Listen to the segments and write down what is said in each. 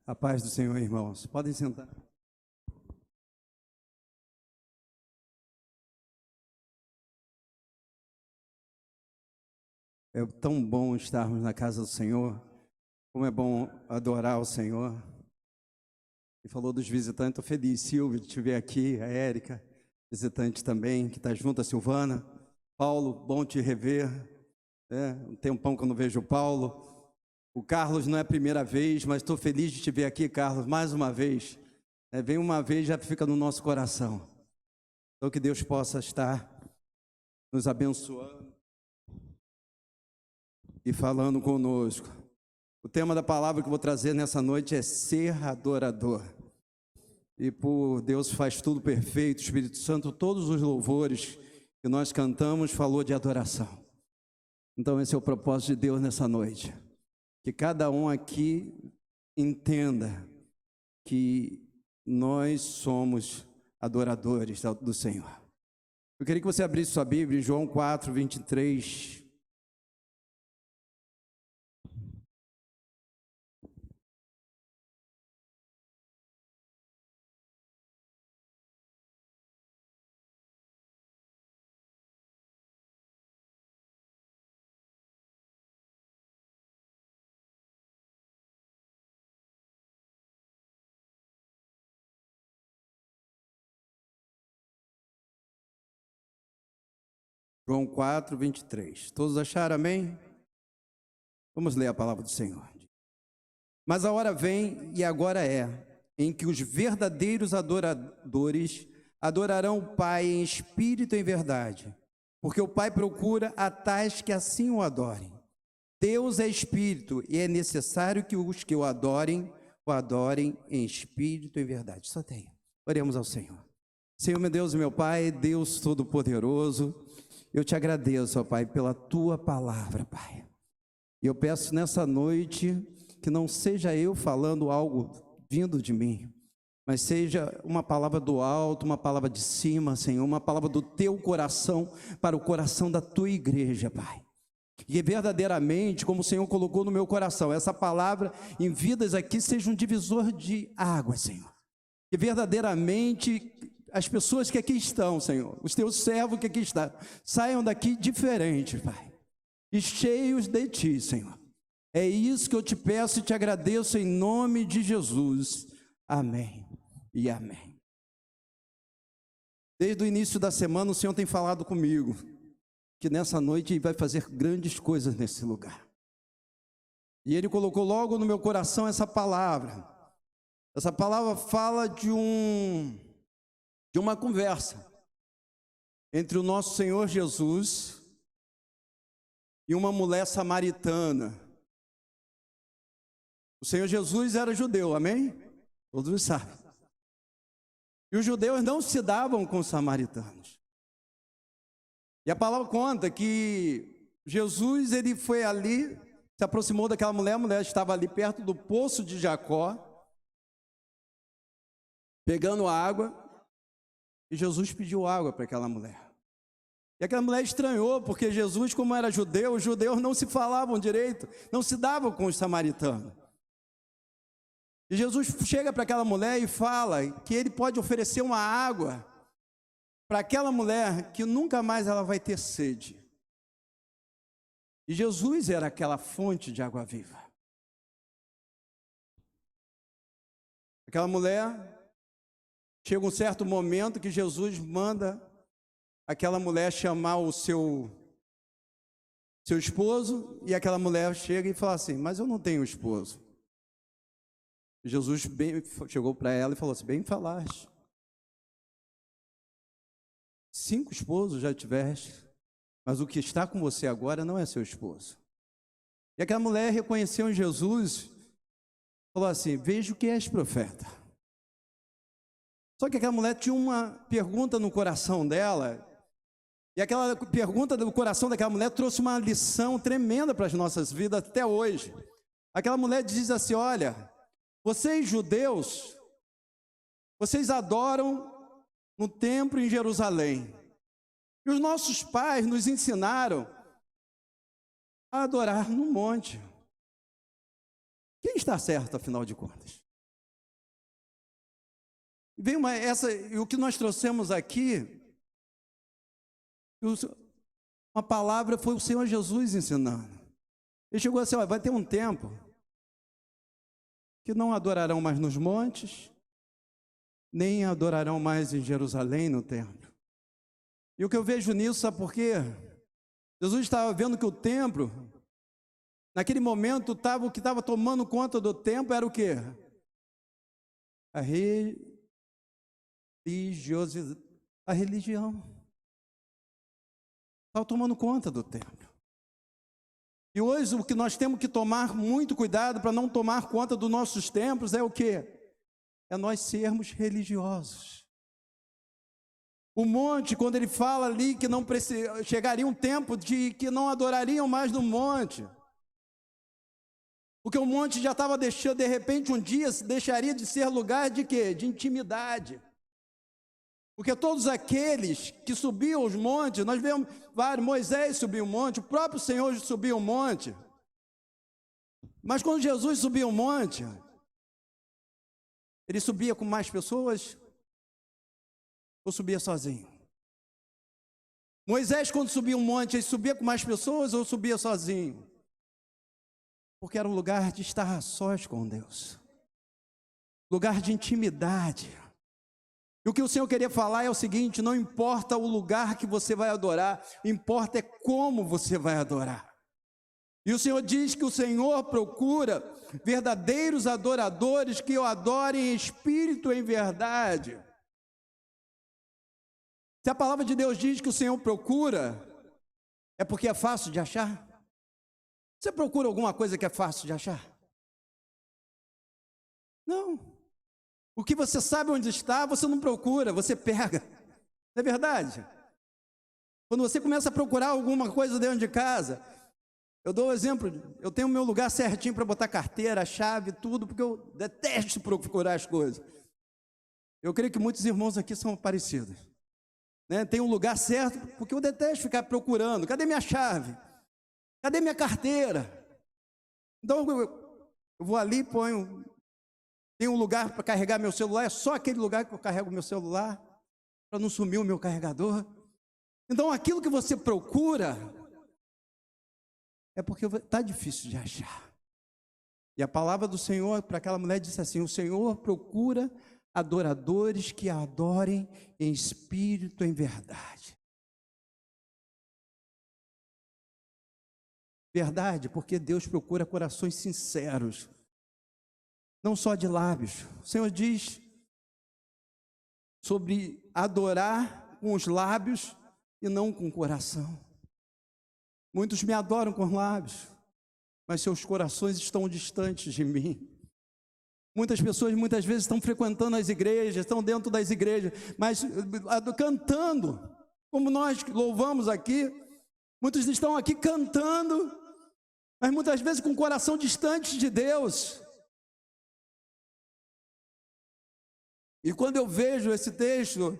A paz do Senhor, irmãos. Podem sentar. É tão bom estarmos na casa do Senhor, como é bom adorar o Senhor. E falou dos visitantes, estou feliz, Silvio, de te ver aqui, a Érica, visitante também, que está junto, a Silvana. Paulo, bom te rever. Um tempão que eu não vejo o Paulo. O Carlos não é a primeira vez, mas estou feliz de te ver aqui, Carlos, mais uma vez. Vem uma vez, já fica no nosso coração. Então que Deus possa estar nos abençoando e falando conosco. O tema da palavra que eu vou trazer nessa noite é ser adorador. E por Deus faz tudo perfeito, Espírito Santo, todos os louvores que nós cantamos falou de adoração. Então esse é o propósito de Deus nessa noite. Que cada um aqui entenda que nós somos adoradores do Senhor. Eu queria que você abrisse sua Bíblia em João 4, 23. João 4, 23. Todos acharam, amém? Vamos ler a palavra do Senhor. Mas a hora vem, e agora é, em que os verdadeiros adoradores adorarão o Pai em espírito e em verdade, porque o Pai procura a tais que assim o adorem. Deus é espírito, e é necessário que os que o adorem em espírito e em verdade. Só tenho. Oremos ao Senhor. Senhor, meu Deus e meu Pai, Deus Todo-Poderoso, eu te agradeço, ó Pai, pela Tua palavra, Pai. E eu peço nessa noite que não seja eu falando algo vindo de mim, mas seja uma palavra do alto, uma palavra de cima, Senhor, uma palavra do Teu coração para o coração da Tua igreja, Pai. E verdadeiramente, como o Senhor colocou no meu coração, essa palavra em vidas aqui seja um divisor de águas, Senhor. Que verdadeiramente as pessoas que aqui estão, Senhor, os teus servos que aqui estão, saiam daqui diferentes, Pai, e cheios de Ti, Senhor. É isso que eu te peço e te agradeço em nome de Jesus. Amém e amém. Desde o início da semana o Senhor tem falado comigo que nessa noite Ele vai fazer grandes coisas nesse lugar. E Ele colocou logo no meu coração essa palavra. Essa palavra fala de uma conversa entre o nosso Senhor Jesus e uma mulher samaritana. O Senhor Jesus era judeu, amém? Todos sabem. E os judeus não se davam com os samaritanos. E a palavra conta que Jesus, ele foi ali, se aproximou daquela mulher, a mulher estava ali perto do poço de Jacó, pegando água, e Jesus pediu água para aquela mulher. E aquela mulher estranhou, porque Jesus, como era judeu, os judeus não se falavam direito, não se davam com os samaritanos. E Jesus chega para aquela mulher e fala que ele pode oferecer uma água para aquela mulher que nunca mais ela vai ter sede. E Jesus era aquela fonte de água viva. Aquela mulher, chega um certo momento que Jesus manda aquela mulher chamar o seu esposo, e aquela mulher chega e fala assim: mas eu não tenho esposo. Jesus chegou para ela e falou assim: bem falaste. 5 esposos já tiveste, mas o que está com você agora não é seu esposo. E aquela mulher reconheceu em Jesus, falou assim: vejo que és profeta. Só que aquela mulher tinha uma pergunta no coração dela, e aquela pergunta do coração daquela mulher trouxe uma lição tremenda para as nossas vidas até hoje. Aquela mulher diz assim: olha, vocês judeus, vocês adoram no templo em Jerusalém, e os nossos pais nos ensinaram a adorar no monte. Quem está certo, afinal de contas? Vem e o que nós trouxemos aqui, uma palavra foi o Senhor Jesus ensinando. Ele chegou assim, vai ter um tempo que não adorarão mais nos montes, nem adorarão mais em Jerusalém, no templo. E o que eu vejo nisso, sabe por quê? Jesus estava vendo que o templo, naquele momento, o que estava tomando conta do templo era o quê? A religião. Estava tomando conta do templo. E hoje o que nós temos que tomar muito cuidado para não tomar conta dos nossos templos é o quê? É nós sermos religiosos. O monte, quando ele fala ali que não chegaria um tempo de que não adorariam mais no monte. Porque o monte já estava deixando, de repente um dia deixaria de ser lugar de quê? De intimidade. Porque todos aqueles que subiam os montes, nós vemos vários, Moisés subiu um monte, o próprio Senhor subiu um monte. Mas quando Jesus subiu um monte, ele subia com mais pessoas ou subia sozinho? Moisés, quando subia um monte, ele subia com mais pessoas ou subia sozinho? Porque era um lugar de estar a sós com Deus, lugar de intimidade. E o que o Senhor queria falar é o seguinte: não importa o lugar que você vai adorar, importa é como você vai adorar. E o Senhor diz que o Senhor procura verdadeiros adoradores que o adorem em espírito e em verdade. Se a palavra de Deus diz que o Senhor procura, é porque é fácil de achar? Você procura alguma coisa que é fácil de achar? Não. O que você sabe onde está, você não procura, você pega. Não é verdade? Quando você começa a procurar alguma coisa dentro de casa, eu dou o exemplo, eu tenho o meu lugar certinho para botar carteira, chave, tudo, porque eu detesto procurar as coisas. Eu creio que muitos irmãos aqui são parecidos. Né? Tem um lugar certo, porque eu detesto ficar procurando. Cadê minha chave? Cadê minha carteira? Então eu vou ali, ponho... Tem um lugar para carregar meu celular, é só aquele lugar que eu carrego meu celular, para não sumir o meu carregador. Então aquilo que você procura, é porque está difícil de achar. E a palavra do Senhor para aquela mulher disse assim: o Senhor procura adoradores que a adorem em espírito e em verdade. Verdade, porque Deus procura corações sinceros, não só de lábios. O Senhor diz sobre adorar com os lábios e não com o coração. Muitos me adoram com os lábios, mas seus corações estão distantes de mim. Muitas pessoas muitas vezes estão frequentando as igrejas, estão dentro das igrejas, mas cantando, como nós louvamos aqui. Muitos estão aqui cantando, mas muitas vezes com o coração distante de Deus. E quando eu vejo esse texto,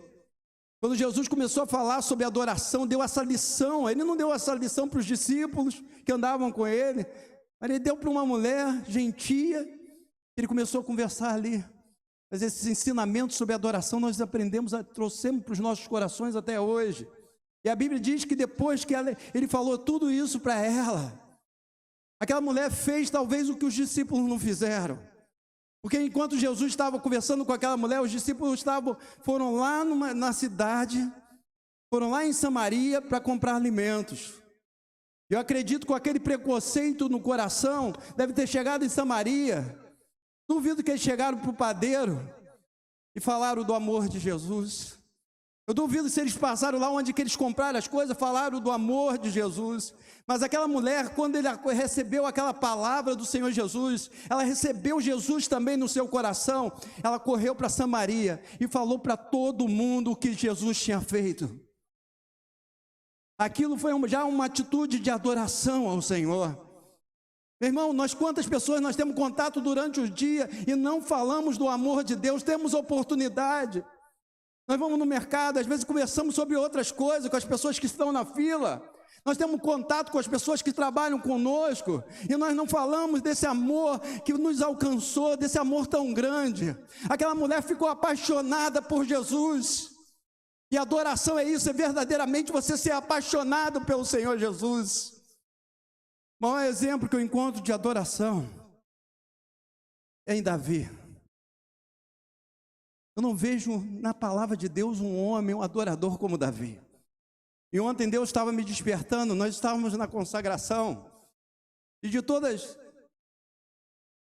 quando Jesus começou a falar sobre adoração, deu essa lição. Ele não deu essa lição para os discípulos que andavam com ele, mas ele deu para uma mulher gentia. Ele começou a conversar ali. Mas esses ensinamentos sobre adoração nós aprendemos, trouxemos para os nossos corações até hoje. E a Bíblia diz que depois que ele falou tudo isso para ela, aquela mulher fez talvez o que os discípulos não fizeram. Porque enquanto Jesus estava conversando com aquela mulher, os discípulos foram lá na cidade, foram lá em Samaria para comprar alimentos. Eu acredito que com aquele preconceito no coração, deve ter chegado em Samaria. Duvido que eles chegaram para o padeiro e falaram do amor de Jesus. Eu duvido se eles passaram lá onde que eles compraram as coisas, falaram do amor de Jesus. Mas aquela mulher, quando ele recebeu aquela palavra do Senhor Jesus, ela recebeu Jesus também no seu coração. Ela correu para Samaria e falou para todo mundo o que Jesus tinha feito. Aquilo foi já uma atitude de adoração ao Senhor. Meu irmão, quantas pessoas nós temos contato durante o dia e não falamos do amor de Deus? Temos oportunidade. Nós vamos no mercado, às vezes conversamos sobre outras coisas com as pessoas que estão na fila. Nós temos contato com as pessoas que trabalham conosco e nós não falamos desse amor que nos alcançou, desse amor tão grande. Aquela mulher ficou apaixonada por Jesus. E adoração é isso, é verdadeiramente você ser apaixonado pelo Senhor Jesus. O maior exemplo que eu encontro de adoração é em Davi. Eu não vejo na palavra de Deus um homem, um adorador como Davi. E ontem Deus estava me despertando, nós estávamos na consagração, e de todas as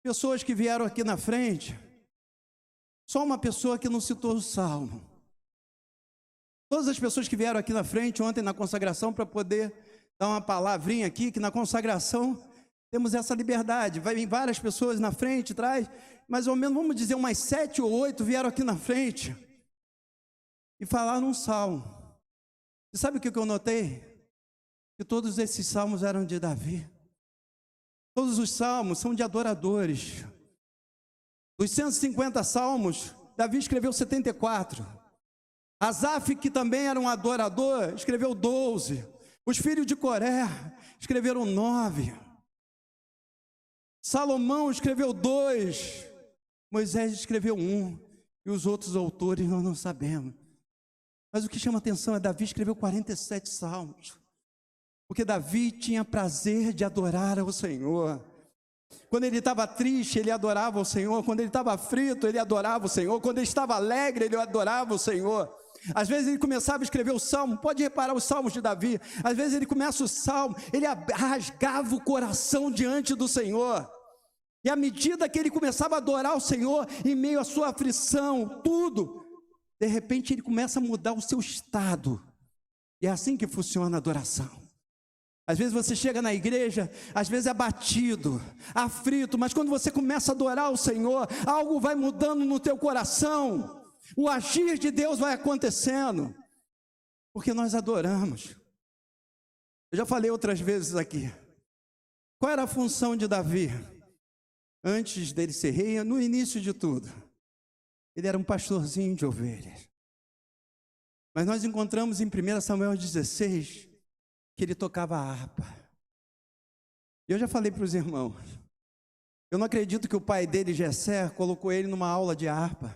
pessoas que vieram aqui na frente, só uma pessoa que não citou o Salmo. Todas as pessoas que vieram aqui na frente ontem na consagração para poder dar uma palavrinha aqui, que na consagração temos essa liberdade, vai vir várias pessoas na frente, atrás, mais ou menos, vamos dizer, umas 7 ou 8 vieram aqui na frente e falaram um salmo. E sabe o que eu notei? Que todos esses salmos eram de Davi. Todos os salmos são de adoradores. Dos 150 salmos, Davi escreveu 74. Asaf, que também era um adorador, escreveu 12. Os filhos de Coré escreveram 9. Salomão escreveu 2. Moisés escreveu 1. E os outros autores nós não sabemos. Mas o que chama atenção é que Davi escreveu 47 salmos. Porque Davi tinha prazer de adorar ao Senhor. Quando ele estava triste, ele adorava o Senhor. Quando ele estava aflito, ele adorava o Senhor. Quando ele estava alegre, ele adorava o Senhor. Às vezes ele começava a escrever o salmo, pode reparar os salmos de Davi. Às vezes ele começa o salmo, ele rasgava o coração diante do Senhor. E à medida que ele começava a adorar o Senhor, em meio à sua aflição, tudo, de repente ele começa a mudar o seu estado. E é assim que funciona a adoração. Às vezes você chega na igreja, às vezes é abatido, aflito, mas quando você começa a adorar o Senhor, algo vai mudando no teu coração. O agir de Deus vai acontecendo, porque nós adoramos. Eu já falei outras vezes aqui. Qual era a função de Davi? Antes dele ser rei, no início de tudo, ele era um pastorzinho de ovelhas. Mas nós encontramos em 1 Samuel 16, que ele tocava a harpa. E eu já falei para os irmãos, eu não acredito que o pai dele, Jessé, colocou ele numa aula de harpa.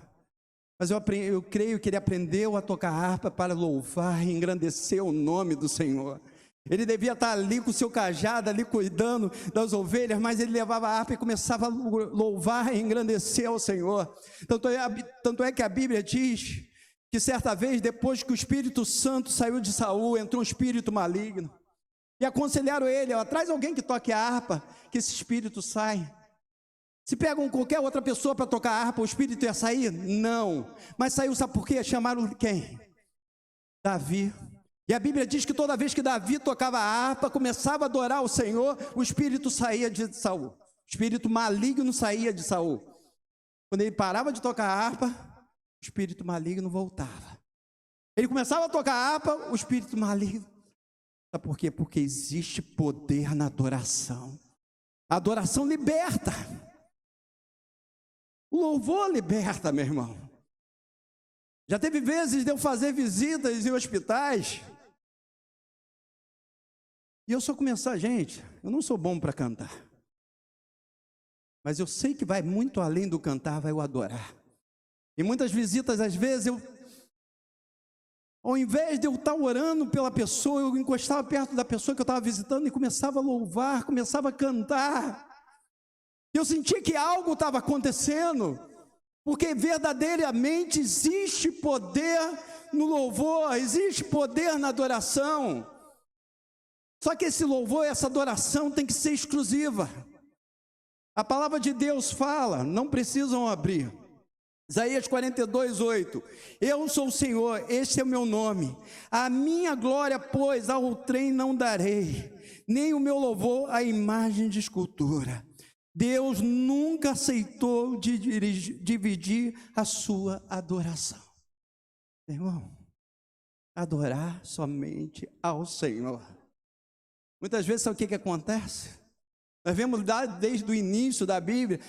Mas eu creio que ele aprendeu a tocar harpa para louvar e engrandecer o nome do Senhor. Ele devia estar ali com o seu cajado, ali cuidando das ovelhas, mas ele levava a harpa e começava a louvar e engrandecer ao Senhor. Tanto é que a Bíblia diz que certa vez, depois que o Espírito Santo saiu de Saul, entrou um espírito maligno. E aconselharam ele, traz alguém que toque a harpa, que esse espírito sai. Se pegam qualquer outra pessoa para tocar a harpa, o espírito ia sair? Não. Mas saiu, sabe por quê? Chamaram quem? Davi. E a Bíblia diz que toda vez que Davi tocava a harpa, começava a adorar o Senhor, o espírito saía de Saul. O espírito maligno saía de Saul. Quando ele parava de tocar a harpa, o espírito maligno voltava. Ele começava a tocar a harpa, o espírito maligno. Sabe por quê? Porque existe poder na adoração. A adoração liberta. O louvor liberta, meu irmão. Já teve vezes de eu fazer visitas em hospitais e eu só começar, gente, eu não sou bom para cantar, mas eu sei que vai muito além do cantar, vai o adorar. E muitas visitas, às vezes, ao invés de eu estar orando pela pessoa, eu encostava perto da pessoa que eu estava visitando e começava a louvar, começava a cantar. Eu sentia que algo estava acontecendo, porque verdadeiramente existe poder no louvor, existe poder na adoração. Só que esse louvor, essa adoração tem que ser exclusiva. A palavra de Deus fala, não precisam abrir. Isaías 42, 8. Eu sou o Senhor, este é o meu nome. A minha glória, pois, a outrem não darei, nem o meu louvor à imagem de escultura. Deus nunca aceitou dividir a sua adoração. Irmão, adorar somente ao Senhor. Muitas vezes, sabe o que acontece? Nós vemos desde o início da Bíblia,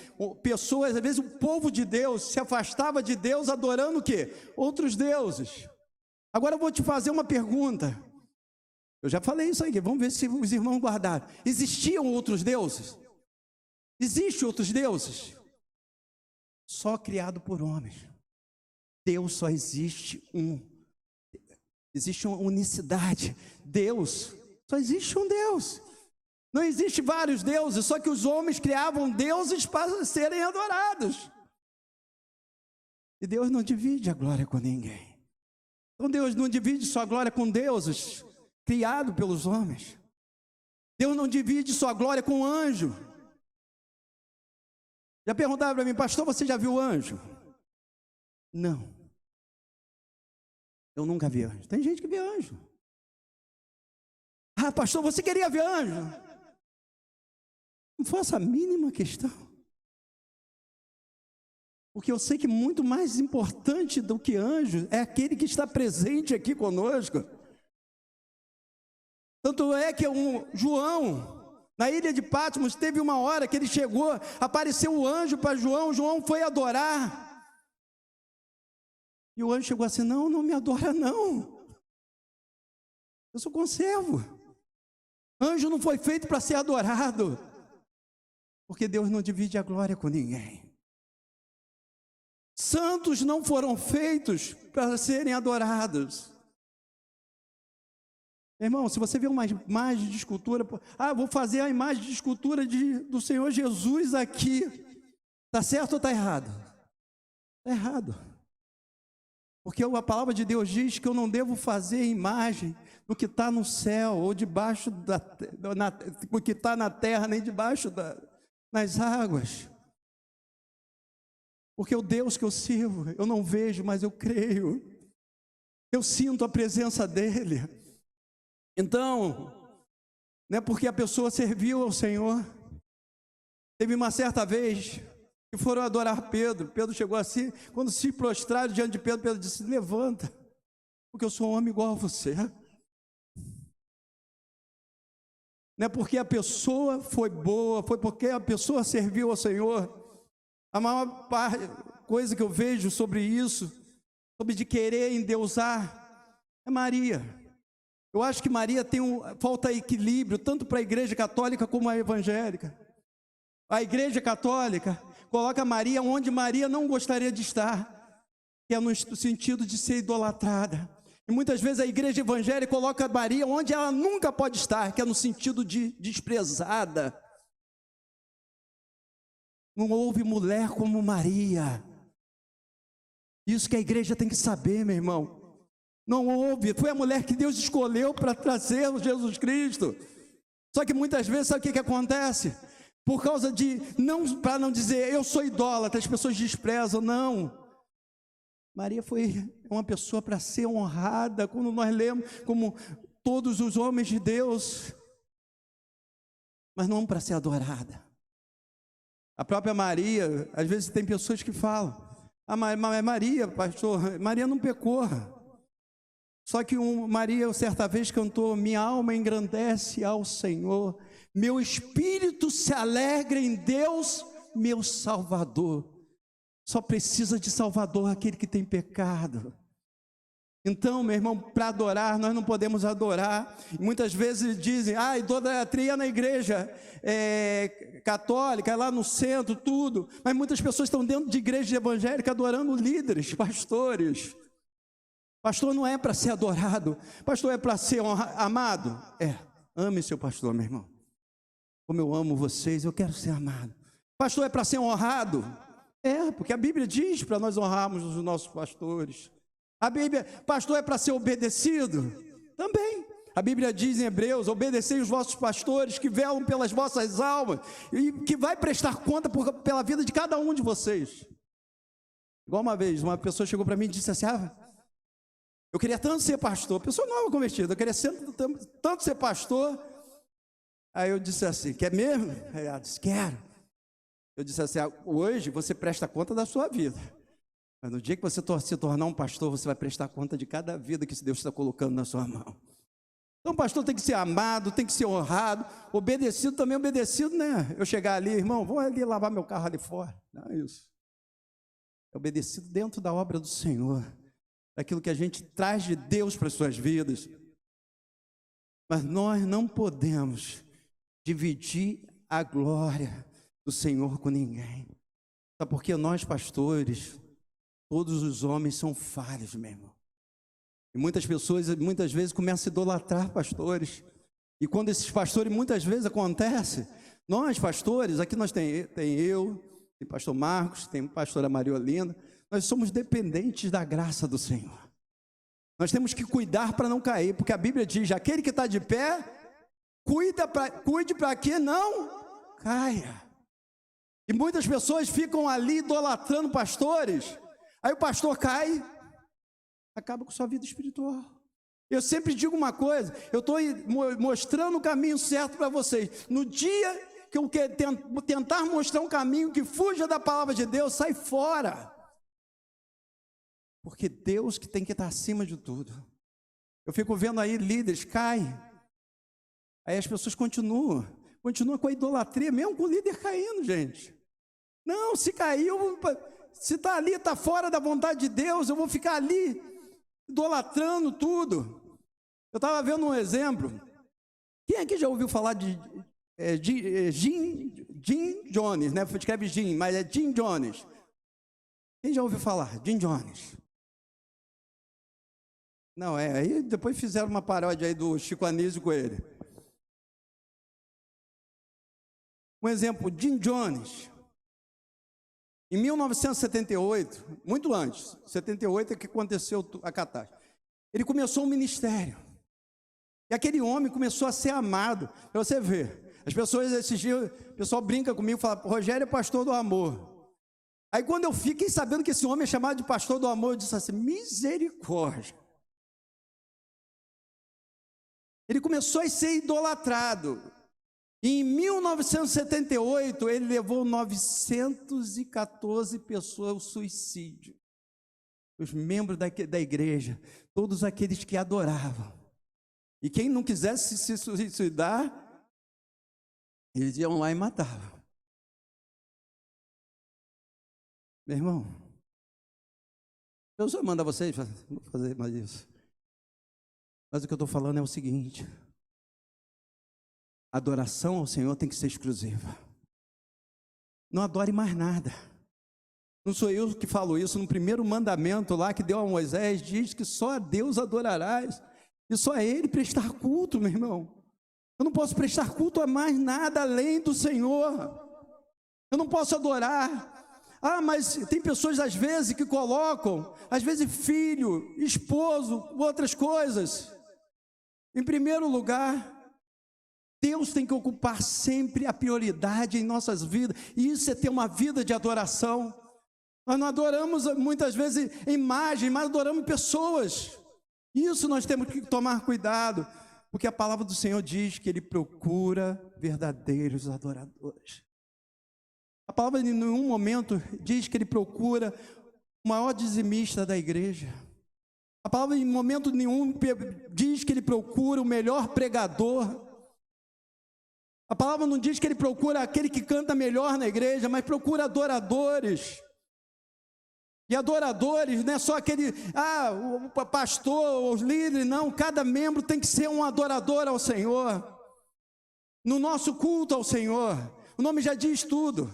pessoas, às vezes o povo de Deus se afastava de Deus adorando o quê? Outros deuses. Agora eu vou te fazer uma pergunta. Eu já falei isso aqui, vamos ver se os irmãos guardaram. Existiam outros deuses? Existem outros deuses? Só criado por homens. Deus só existe um. Existe uma unicidade. Deus, só existe um Deus. Não existe vários deuses, só que os homens criavam deuses para serem adorados. E Deus não divide a glória com ninguém. Então Deus não divide sua glória com deuses criados pelos homens. Deus não divide sua glória com anjo. Já perguntaram para mim, pastor, você já viu anjo? Não. Eu nunca vi anjo. Tem gente que vê anjo. Ah, pastor, você queria ver anjo? Não faça a mínima questão. Porque eu sei que muito mais importante do que anjo é aquele que está presente aqui conosco. Tanto é que João, na ilha de Patmos, teve uma hora que ele chegou, apareceu o anjo para João, João foi adorar. E o anjo chegou assim, não me adora não. Eu sou conservo. Anjo não foi feito para ser adorado. Porque Deus não divide a glória com ninguém. Santos não foram feitos para serem adorados. Irmão, se você vê uma imagem de escultura, vou fazer a imagem de escultura do Senhor Jesus aqui. Está certo ou está errado? Está errado. Porque a palavra de Deus diz que eu não devo fazer imagem do que está no céu, ou debaixo do que está na terra, nem debaixo nas águas. Porque o Deus que eu sirvo, eu não vejo, mas eu creio. Eu sinto a presença dEle. Então, não é porque a pessoa serviu ao Senhor. Teve uma certa vez que foram adorar Pedro. Pedro chegou assim, quando se prostraram diante de Pedro, Pedro disse, levanta, porque eu sou um homem igual a você. Não é porque a pessoa foi boa, foi porque a pessoa serviu ao Senhor. A maior coisa que eu vejo sobre isso, sobre de querer endeusar, é Maria. Eu acho que Maria falta equilíbrio, tanto para a igreja católica como a evangélica. A igreja católica coloca Maria onde Maria não gostaria de estar, que é no sentido de ser idolatrada. E muitas vezes a igreja evangélica coloca Maria onde ela nunca pode estar, que é no sentido de desprezada. Não houve mulher como Maria. Isso que a igreja tem que saber, meu irmão. Não houve, foi a mulher que Deus escolheu para trazer o Jesus Cristo. Só que muitas vezes, sabe o que acontece? Por causa de, para não dizer, eu sou idólatra, as pessoas desprezam, não. Maria foi uma pessoa para ser honrada, quando nós lemos, como todos os homens de Deus, mas não para ser adorada. A própria Maria, às vezes tem pessoas que falam, Maria, pastor, Maria não pecou. Só que Maria, certa vez, cantou, minha alma engrandece ao Senhor, meu espírito se alegra em Deus, meu Salvador. Só precisa de Salvador aquele que tem pecado. Então, meu irmão, para adorar, nós não podemos adorar. Muitas vezes dizem, idolatria na igreja católica, lá no centro, tudo. Mas muitas pessoas estão dentro de igreja evangélica adorando líderes, pastores. Pastor não é para ser adorado, pastor é para ser amado. Ame seu pastor, meu irmão. Como eu amo vocês, eu quero ser amado. Pastor é para ser honrado? Porque a Bíblia diz para nós honrarmos os nossos pastores. A Bíblia, pastor é para ser obedecido? Também. A Bíblia diz em Hebreus, obedecei os vossos pastores que velam pelas vossas almas e que vai prestar conta pela vida de cada um de vocês. Igual uma vez, uma pessoa chegou para mim e disse assim, eu queria tanto ser pastor, pessoa nova convertida, eu queria tanto ser pastor. Aí eu disse assim, quer mesmo? Aí ela disse, quero. Eu disse assim, hoje você presta conta da sua vida. Mas no dia que você se tornar um pastor, você vai prestar conta de cada vida que Deus está colocando na sua mão. Então o pastor tem que ser amado, tem que ser honrado, obedecido também, obedecido, né? Eu chegar ali, irmão, vou ali lavar meu carro ali fora. Não é isso. É obedecido dentro da obra do Senhor, daquilo que a gente traz de Deus para as suas vidas. Mas nós não podemos dividir a glória do Senhor com ninguém. Sabe por quê? Nós, pastores, todos os homens são falhos, meu irmão. E muitas pessoas, muitas vezes, começam a idolatrar pastores. E quando esses pastores, muitas vezes acontece, nós, pastores, aqui nós tem eu, tem pastor Marcos, tem pastora Mariolina, nós somos dependentes da graça do Senhor. Nós temos que cuidar para não cair, porque a Bíblia diz, aquele que está de pé, cuide para que não caia. E muitas pessoas ficam ali idolatrando pastores, aí o pastor cai, acaba com sua vida espiritual. Eu sempre digo uma coisa, eu estou mostrando o caminho certo para vocês. No dia que eu tentar mostrar um caminho que fuja da palavra de Deus, sai fora. Porque Deus que tem que estar acima de tudo. Eu fico vendo aí líderes caem, aí as pessoas continuam com a idolatria, mesmo com o líder caindo, gente. Não, se caiu, se está ali, está fora da vontade de Deus, eu vou ficar ali, idolatrando tudo. Eu estava vendo um exemplo. Quem aqui já ouviu falar de Jim Jones, né? Escreve Jim, mas é Jim Jones. Quem já ouviu falar? Jim Jones. Não, aí depois fizeram uma paródia aí do Chico Anísio com ele. Um exemplo, Jim Jones. Em 1978, muito antes, 78 é que aconteceu a catástrofe. Ele começou um ministério. E aquele homem começou a ser amado. Para você ver, as pessoas esses dias, o pessoal brinca comigo e fala, Rogério é pastor do amor. Aí quando eu fiquei sabendo que esse homem é chamado de pastor do amor, eu disse assim, misericórdia. Ele começou a ser idolatrado. E em 1978, ele levou 914 pessoas ao suicídio. Os membros da igreja, todos aqueles que adoravam. E quem não quisesse se suicidar, eles iam lá e matavam. Meu irmão, Deus só manda vocês fazer mais isso. Mas o que eu estou falando é o seguinte: a adoração ao Senhor tem que ser exclusiva. Não adore mais nada. Não sou eu que falo isso. No primeiro mandamento lá que deu a Moisés, diz que só a Deus adorarás. E só a Ele prestar culto, meu irmão. Eu não posso prestar culto a mais nada além do Senhor. Eu não posso adorar. Ah, mas tem pessoas às vezes que colocam, às vezes filho, esposo, outras coisas. Em primeiro lugar, Deus tem que ocupar sempre a prioridade em nossas vidas. E isso é ter uma vida de adoração. Nós não adoramos muitas vezes imagem, mas adoramos pessoas. Isso nós temos que tomar cuidado, porque a palavra do Senhor diz que Ele procura verdadeiros adoradores. A palavra em nenhum momento diz que Ele procura o maior dizimista da igreja. A palavra em momento nenhum diz que Ele procura o melhor pregador. A palavra não diz que Ele procura aquele que canta melhor na igreja, mas procura adoradores. E adoradores não é só aquele, o pastor, os líderes, não. Cada membro tem que ser um adorador ao Senhor. No nosso culto ao Senhor, o nome já diz tudo.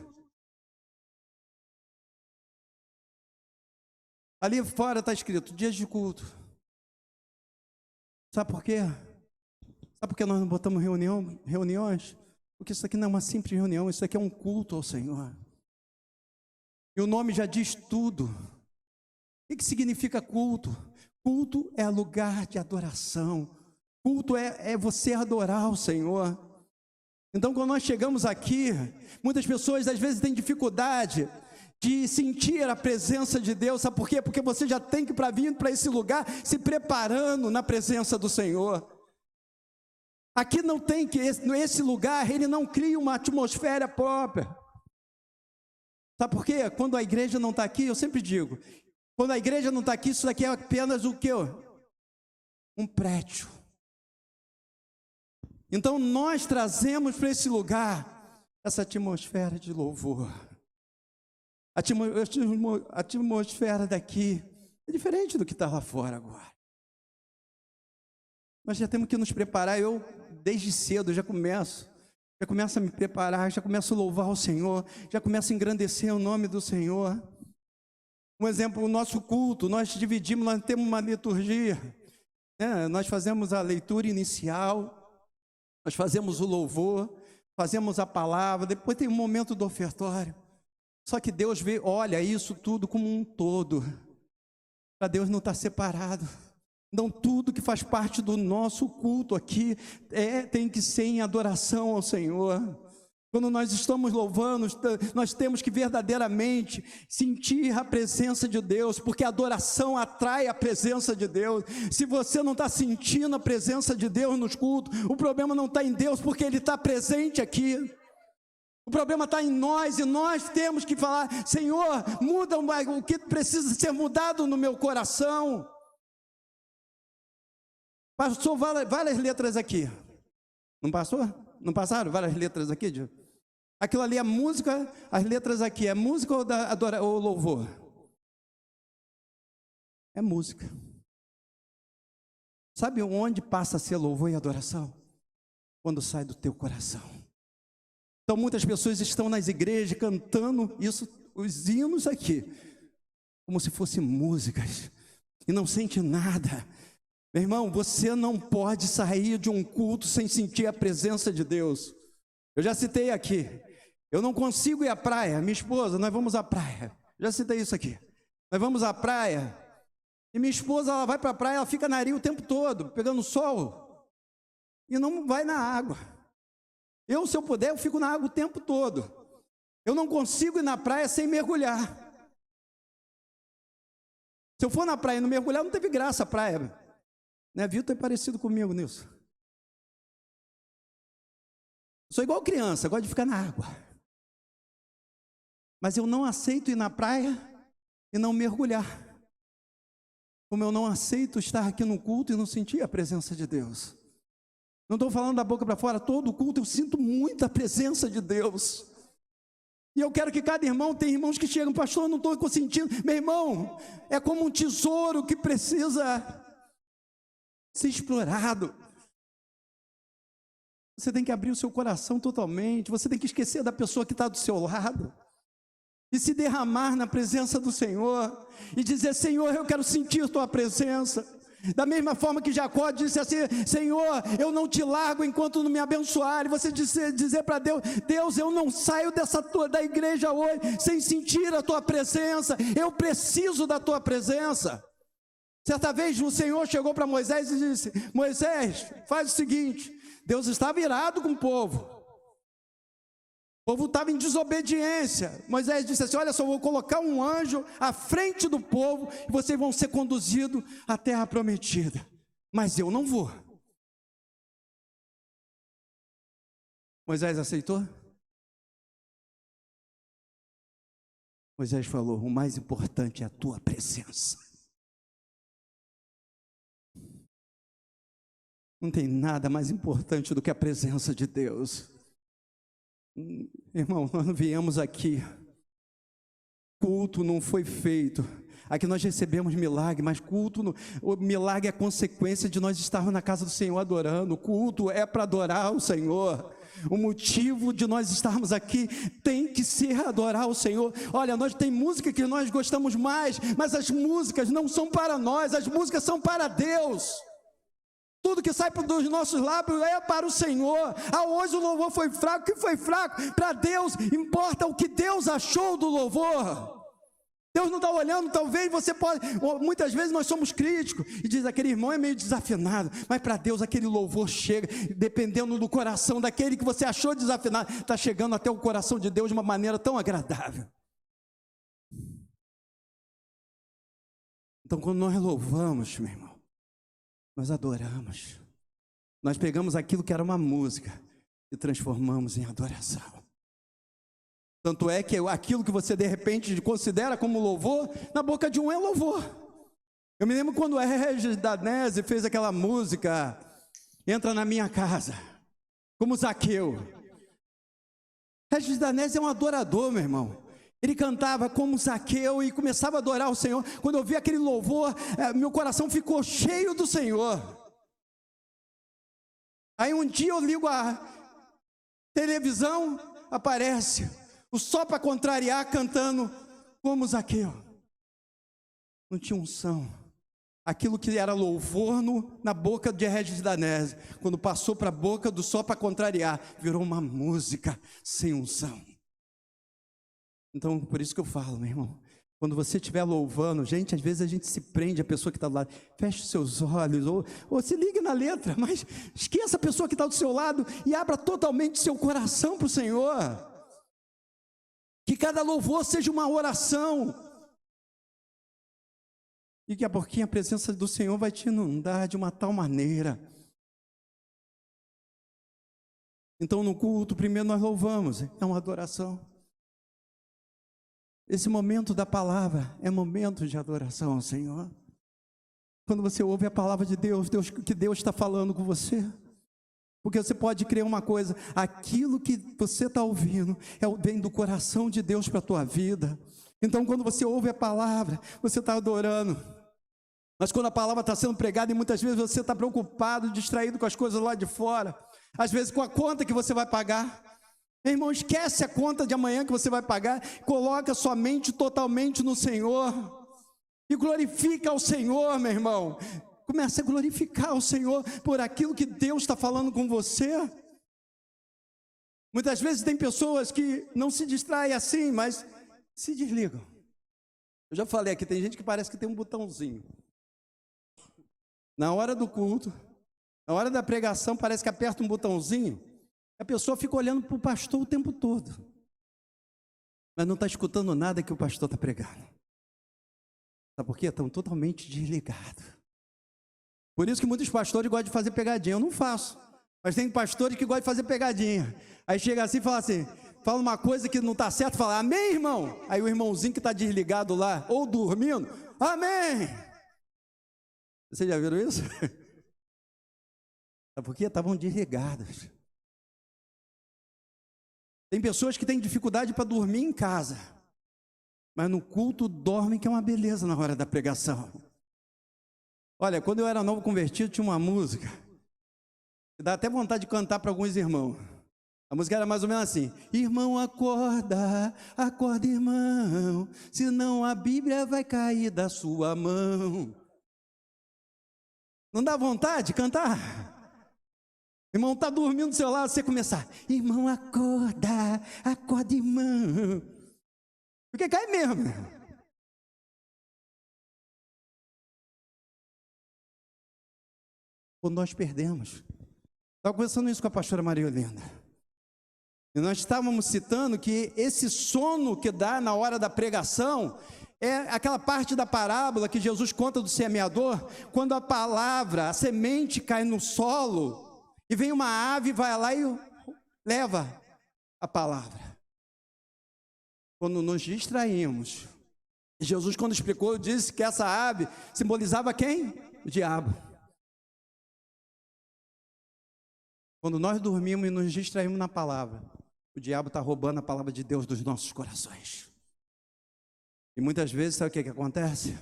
Ali fora está escrito, dias de culto. Sabe por quê? Sabe por que nós não botamos reuniões? Porque isso aqui não é uma simples reunião, isso aqui é um culto ao Senhor. E o nome já diz tudo. O que significa culto? Culto é lugar de adoração. Culto é você adorar o Senhor. Então, quando nós chegamos aqui, muitas pessoas às vezes têm dificuldade de sentir a presença de Deus. Sabe por quê? Porque você já tem que vir para esse lugar se preparando na presença do Senhor. Aqui não tem que, esse lugar, ele não cria uma atmosfera própria. Sabe por quê? Quando a igreja não está aqui, eu sempre digo, quando a igreja não está aqui, isso daqui é apenas o quê? Um prédio. Então nós trazemos para esse lugar essa atmosfera de louvor. A atmosfera daqui é diferente do que está lá fora agora. Nós já temos que nos preparar. Eu, desde cedo, já começo a me preparar, já começo a louvar o Senhor, já começo a engrandecer o nome do Senhor. Um exemplo, o nosso culto, nós dividimos, nós temos uma liturgia, né? Nós fazemos a leitura inicial, nós fazemos o louvor, fazemos a palavra, depois tem um momento do ofertório. Só que Deus olha isso tudo como um todo. Para Deus não estar separado. Então tudo que faz parte do nosso culto aqui tem que ser em adoração ao Senhor. Quando nós estamos louvando, nós temos que verdadeiramente sentir a presença de Deus, porque a adoração atrai a presença de Deus. Se você não está sentindo a presença de Deus nos cultos, o problema não está em Deus, porque Ele está presente aqui. O problema está em nós, e nós temos que falar: Senhor, muda o que precisa ser mudado no meu coração. Passou várias letras aqui. Não passou? Não passaram várias letras aqui? Aquilo ali é música, as letras aqui é música ou louvor? É música. Sabe onde passa a ser louvor e adoração? Quando sai do teu coração. Então muitas pessoas estão nas igrejas cantando isso, os hinos aqui, como se fossem músicas, e não sente nada. Meu irmão, você não pode sair de um culto sem sentir a presença de Deus. Eu já citei aqui, eu não consigo ir à praia. Minha esposa, nós vamos à praia. Já citei isso aqui. Nós vamos à praia, e minha esposa, ela vai para a praia, ela fica na areia o tempo todo, pegando sol, e não vai na água. Eu, se eu puder, eu fico na água o tempo todo. Eu não consigo ir na praia sem mergulhar. Se eu for na praia e não mergulhar, não teve graça a praia. Né, Vitor é parecido comigo nisso. Sou igual criança, gosto de ficar na água. Mas eu não aceito ir na praia e não mergulhar. Como eu não aceito estar aqui no culto e não sentir a presença de Deus. Não estou falando da boca para fora, todo culto eu sinto muita presença de Deus. E eu quero que cada irmão, tem irmãos que chegam: pastor, eu não estou sentindo. Meu irmão, é como um tesouro que precisa ser explorado. Você tem que abrir o seu coração totalmente. Você tem que esquecer da pessoa que está do seu lado e se derramar na presença do Senhor e dizer: Senhor, eu quero sentir tua presença. Da mesma forma que Jacó disse assim: Senhor, eu não te largo enquanto não me abençoar. E você dizer para Deus: Deus, eu não saio da igreja hoje sem sentir a tua presença. Eu preciso da tua presença. Certa vez o Senhor chegou para Moisés e disse: Moisés, faz o seguinte. Deus estava irado com o povo. O povo estava em desobediência. Moisés disse assim: olha só, eu vou colocar um anjo à frente do povo e vocês vão ser conduzidos à terra prometida. Mas eu não vou. Moisés aceitou? Moisés falou: o mais importante é a tua presença. Não tem nada mais importante do que a presença de Deus. Irmão, nós não viemos aqui, culto não foi feito, aqui nós recebemos milagre, mas o milagre é consequência de nós estarmos na casa do Senhor adorando. O culto é para adorar o Senhor. O motivo de nós estarmos aqui tem que ser adorar o Senhor. Olha, nós tem música que nós gostamos mais, mas as músicas não são para nós, as músicas são para Deus. Tudo que sai dos nossos lábios é para o Senhor. Hoje o louvor foi fraco. O que foi fraco? Para Deus, importa o que Deus achou do louvor. Deus não está olhando, talvez você pode... Muitas vezes nós somos críticos e diz: aquele irmão é meio desafinado. Mas para Deus aquele louvor chega, dependendo do coração daquele que você achou desafinado, está chegando até o coração de Deus de uma maneira tão agradável. Então quando nós louvamos, meu irmão, nós adoramos. Nós pegamos aquilo que era uma música e transformamos em adoração. Tanto é que aquilo que você de repente considera como louvor, na boca de um é louvor. Eu me lembro quando a Regis Danese fez aquela música Entra na Minha Casa. como Zaqueu. Regis Danese é um adorador, meu irmão. Ele cantava como Zaqueu e começava a adorar o Senhor. Quando eu vi aquele louvor, meu coração ficou cheio do Senhor. Aí um dia eu ligo a televisão, aparece o Só Para Contrariar cantando como Zaqueu. Não tinha unção. Aquilo que era louvor na boca de Regis Danese, quando passou para a boca do Só Para Contrariar, virou uma música sem unção. Então, por isso que eu falo, meu irmão, quando você estiver louvando, gente, às vezes a gente se prende a pessoa que está do lado, feche os seus olhos, ou se ligue na letra, mas esqueça a pessoa que está do seu lado e abra totalmente seu coração para o Senhor. Que cada louvor seja uma oração. E daqui a pouquinho a presença do Senhor vai te inundar de uma tal maneira. Então, no culto, primeiro nós louvamos, é uma adoração. Esse momento da palavra é momento de adoração ao Senhor. Quando você ouve a palavra de Deus, que Deus está falando com você. Porque você pode crer uma coisa, aquilo que você está ouvindo vem do coração de Deus para a tua vida. Então, quando você ouve a palavra, você está adorando. Mas quando a palavra está sendo pregada, e muitas vezes você está preocupado, distraído com as coisas lá de fora, às vezes com a conta que você vai pagar. Meu irmão, esquece a conta de amanhã que você vai pagar, coloca sua mente totalmente no Senhor, e glorifica ao Senhor, meu irmão. Comece a glorificar o Senhor por aquilo que Deus está falando com você. Muitas vezes tem pessoas que não se distraem assim, mas se desligam. Eu já falei aqui, tem gente que parece que tem um botãozinho. Na hora do culto, na hora da pregação, parece que aperta um botãozinho, a pessoa fica olhando para o pastor o tempo todo, mas não está escutando nada que o pastor está pregando. Sabe por quê? Estão totalmente desligados. Por isso que muitos pastores gostam de fazer pegadinha. Eu não faço, mas tem pastores que gostam de fazer pegadinha. Aí chega assim e fala assim, fala uma coisa que não está certo, fala, amém, irmão? Aí o irmãozinho que está desligado lá, ou dormindo, amém! Vocês já viram isso? Sabe por quê? Estavam desligados. Tem pessoas que têm dificuldade para dormir em casa, mas no culto dormem, que é uma beleza na hora da pregação. Olha, quando eu era novo convertido, tinha uma música, que dá até vontade de cantar para alguns irmãos. A música era mais ou menos assim, irmão acorda, acorda irmão, senão a Bíblia vai cair da sua mão. Não dá vontade de cantar? Irmão está dormindo do seu lado, você começar, irmão acorda, acorda irmão, porque cai mesmo. Quando nós perdemos, estava conversando isso com a pastora Maria Olinda, e nós estávamos citando que esse sono que dá na hora da pregação, é aquela parte da parábola que Jesus conta do semeador, quando a palavra, a semente cai no solo, e vem uma ave, vai lá e leva a palavra. Quando nos distraímos, Jesus, quando explicou, disse que essa ave simbolizava quem? O diabo. Quando nós dormimos e nos distraímos na palavra, o diabo está roubando a palavra de Deus dos nossos corações. E muitas vezes, sabe o que acontece?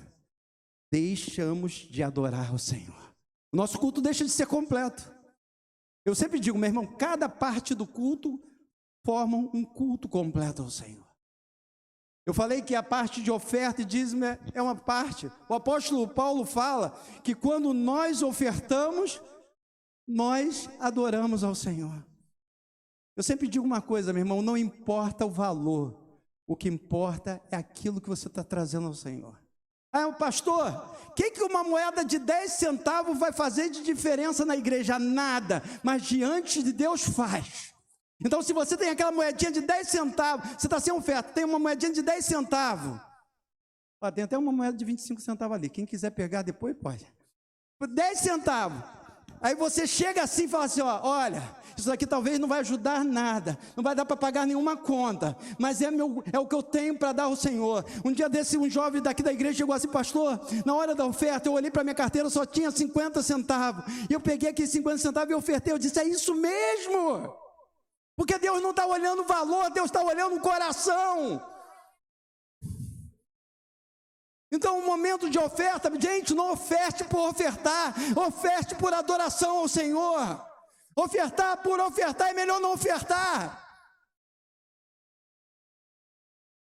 Deixamos de adorar o Senhor. O nosso culto deixa de ser completo. Eu sempre digo, meu irmão, cada parte do culto forma um culto completo ao Senhor. Eu falei que a parte de oferta e dízimo é uma parte. O apóstolo Paulo fala que quando nós ofertamos, nós adoramos ao Senhor. Eu sempre digo uma coisa, meu irmão, não importa o valor, o que importa é aquilo que você está trazendo ao Senhor. Ah, pastor, o que uma moeda de 10 centavos vai fazer de diferença na igreja? Nada, mas diante de Deus faz. Então, se você tem aquela moedinha de 10 centavos, você está sem oferta, tem uma moedinha de 10 centavos. Ó, tem até uma moeda de 25 centavos ali, quem quiser pegar depois pode. 10 centavos, Aí você chega assim e fala assim, ó, olha, isso aqui talvez não vai ajudar nada, não vai dar para pagar nenhuma conta, mas é o que eu tenho para dar ao Senhor. Um dia desse, um jovem daqui da igreja chegou assim, pastor, na hora da oferta, eu olhei para minha carteira, só tinha 50 centavos, e eu peguei aqui 50 centavos e ofertei, eu disse, é isso mesmo, porque Deus não está olhando o valor, Deus está olhando o coração. Então, o momento de oferta, gente, não oferte por ofertar, oferte por adoração ao Senhor. Ofertar por ofertar é melhor não ofertar.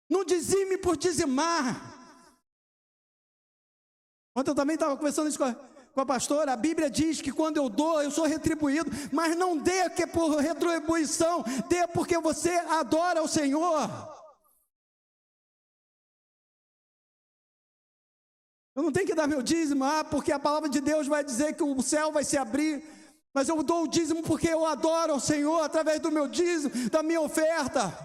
Não dizime por dizimar. Ontem eu também estava conversando isso com a pastora. A Bíblia diz que quando eu dou, eu sou retribuído, mas não dê que por retribuição, dê porque você adora o Senhor. Eu não tenho que dar meu dízimo, porque a palavra de Deus vai dizer que o céu vai se abrir, mas eu dou o dízimo porque eu adoro ao Senhor, através do meu dízimo, da minha oferta.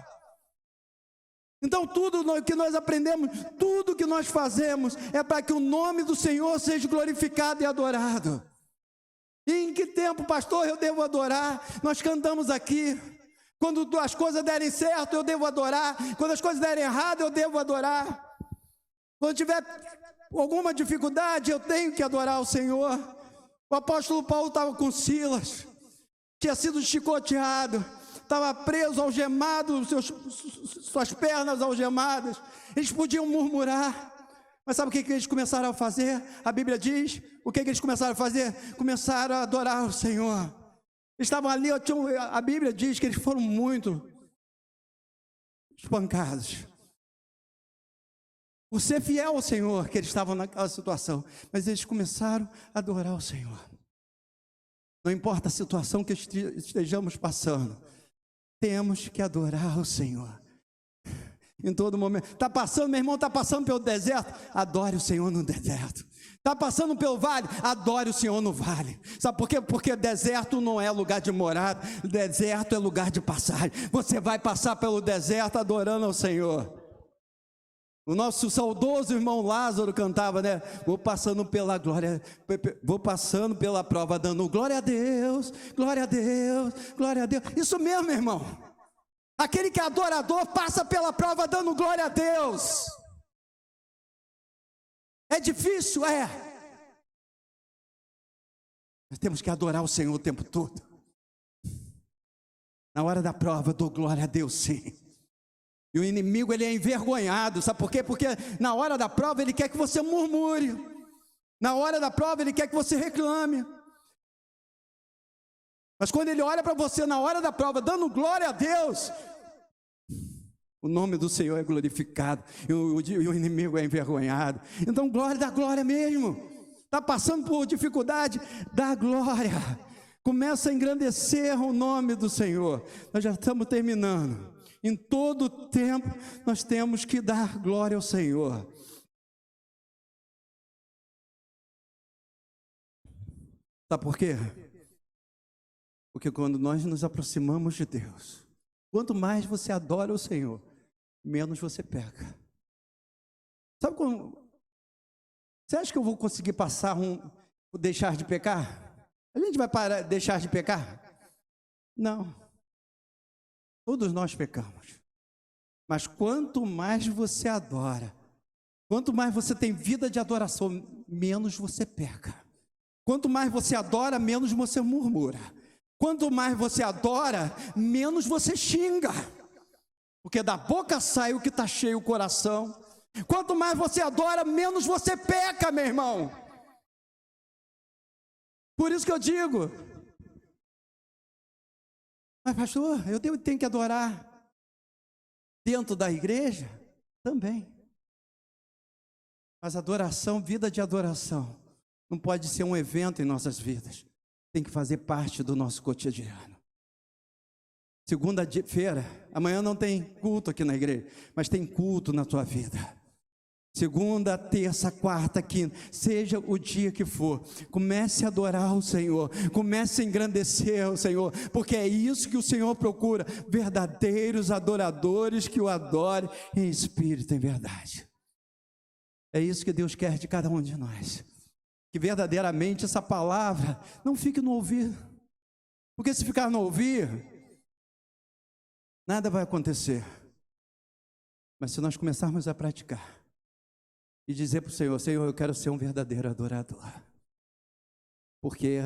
Então tudo que nós aprendemos, tudo que nós fazemos, é para que o nome do Senhor seja glorificado e adorado. E em que tempo, pastor, eu devo adorar? Nós cantamos aqui, quando as coisas derem certo, eu devo adorar, quando as coisas derem errado, eu devo adorar. Quando tiver alguma dificuldade, eu tenho que adorar o Senhor. O apóstolo Paulo estava com Silas, tinha sido chicoteado, estava preso, algemado, suas pernas algemadas. Eles podiam murmurar, mas sabe o que eles começaram a fazer? A Bíblia diz, o que eles começaram a fazer? Começaram a adorar o Senhor. Eles estavam ali, a Bíblia diz que eles foram muito espancados. Por ser fiel ao Senhor, que eles estavam naquela situação, mas eles começaram a adorar o Senhor. Não importa a situação que estejamos passando, temos que adorar o Senhor. Em todo momento. Está passando, meu irmão, está passando pelo deserto, adore o Senhor no deserto. Está passando pelo vale, adore o Senhor no vale. Sabe por quê? Porque deserto não é lugar de morada, deserto é lugar de passagem. Você vai passar pelo deserto adorando ao Senhor. O nosso saudoso irmão Lázaro cantava, né? Vou passando pela glória, vou passando pela prova, dando glória a Deus, glória a Deus, glória a Deus. Isso mesmo, irmão. Aquele que é adorador passa pela prova dando glória a Deus. É difícil? É. Nós temos que adorar o Senhor o tempo todo. Na hora da prova, eu dou glória a Deus, sim. E o inimigo, ele é envergonhado, sabe por quê? Porque na hora da prova ele quer que você murmure, na hora da prova ele quer que você reclame, mas quando ele olha para você na hora da prova, dando glória a Deus, o nome do Senhor é glorificado, e o inimigo é envergonhado. Então dá glória mesmo. Está passando por dificuldade, dá glória, começa a engrandecer o nome do Senhor. Nós já estamos terminando. Em todo tempo nós temos que dar glória ao Senhor. Sabe por quê? Porque quando nós nos aproximamos de Deus, quanto mais você adora o Senhor, menos você peca. Sabe como? Você acha que eu vou conseguir passar deixar de pecar? A gente vai deixar de pecar? Não. Todos nós pecamos, mas quanto mais você adora, quanto mais você tem vida de adoração, menos você peca. Quanto mais você adora, menos você murmura. Quanto mais você adora, menos você xinga, porque da boca sai o que está cheio o coração. Quanto mais você adora, menos você peca, meu irmão. Por isso que eu digo, mas pastor, eu tenho que adorar dentro da igreja? Também. Mas adoração, vida de adoração, não pode ser um evento em nossas vidas. Tem que fazer parte do nosso cotidiano. Segunda-feira, amanhã não tem culto aqui na igreja, mas tem culto na tua vida. Segunda, terça, quarta, quinta, seja o dia que for, comece a adorar o Senhor, comece a engrandecer o Senhor, porque é isso que o Senhor procura, verdadeiros adoradores que o adorem em espírito e em verdade. É isso que Deus quer de cada um de nós. que verdadeiramente essa palavra não fique no ouvido. Porque se ficar no ouvir, nada vai acontecer. Mas se nós começarmos a praticar e dizer para o Senhor: Senhor, eu quero ser um verdadeiro adorador. Porque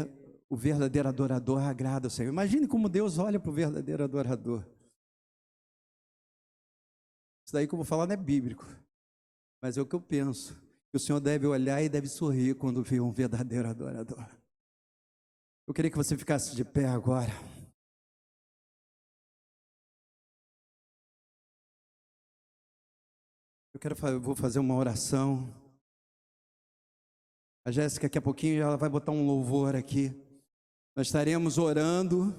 o verdadeiro adorador agrada o Senhor. Imagine como Deus olha para o verdadeiro adorador. Isso daí que eu vou falar não é bíblico, mas é o que eu penso. Que o Senhor deve olhar e deve sorrir quando vê um verdadeiro adorador. Eu queria que você ficasse de pé agora. Eu vou fazer uma oração. A Jéssica, daqui a pouquinho, ela vai botar um louvor aqui. Nós estaremos orando.